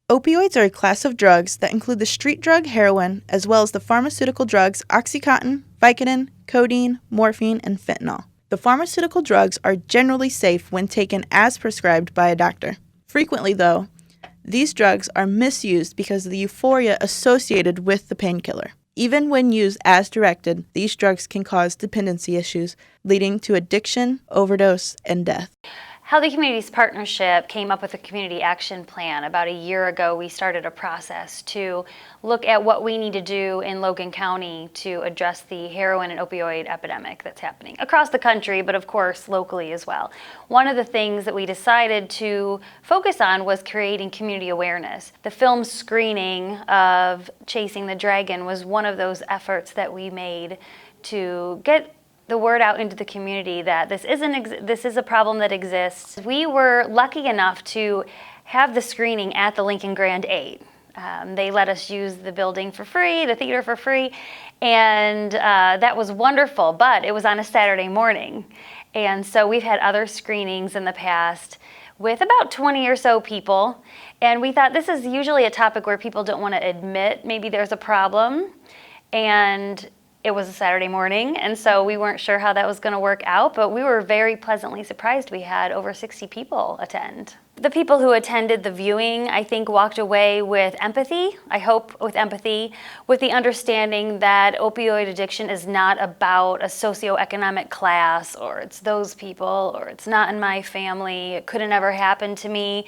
Opioids are a class of drugs that include the street drug heroin, as well as the pharmaceutical drugs Oxycontin, Vicodin, codeine, morphine, and fentanyl. The pharmaceutical drugs are generally safe when taken as prescribed by a doctor. Frequently, though, these drugs are misused because of the euphoria associated with the painkiller. Even when used as directed, these drugs can cause dependency issues, leading to addiction, overdose, and death. Healthy Communities Partnership came up with a community action plan. About a year ago, we started a process to look at what we need to do in Logan County to address the heroin and opioid epidemic that's happening across the country, but of course locally as well. One of the things that we decided to focus on was creating community awareness. The film screening of Chasing the Dragon was one of those efforts that we made to get the word out into the community that this is a problem that exists. We were lucky enough to have the screening at the Lincoln Grand 8. They let us use the building for free, the theater for free, and that was wonderful, but it was on a Saturday morning. And so we've had other screenings in the past with about 20 or so people, and we thought this is usually a topic where people don't want to admit maybe there's a problem, and it was a Saturday morning, and so we weren't sure how that was going to work out, but we were very pleasantly surprised. We had over 60 people attend. The people who attended the viewing, I think, walked away with empathy, I hope with empathy, with the understanding that opioid addiction is not about a socioeconomic class, or it's those people, or it's not in my family, it could have never happened to me.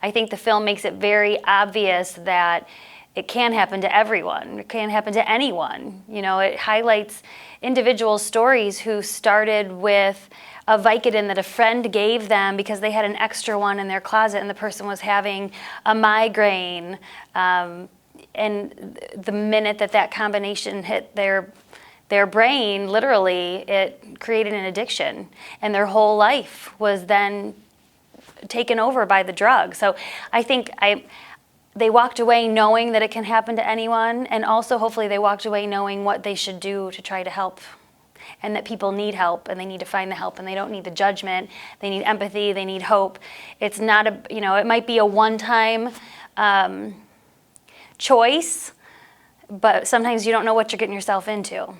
I think the film makes it very obvious that it can happen to everyone. It can happen to anyone. You know, it highlights individual stories who started with a Vicodin that a friend gave them because they had an extra one in their closet and the person was having a migraine. And the minute that combination hit their brain, literally, it created an addiction. And their whole life was then taken over by the drug. So I think they walked away knowing that it can happen to anyone, and also hopefully they walked away knowing what they should do to try to help, and that people need help, and they need to find the help, and they don't need the judgment. They need empathy, they need hope. It's not it might be a one-time choice, but sometimes you don't know what you're getting yourself into.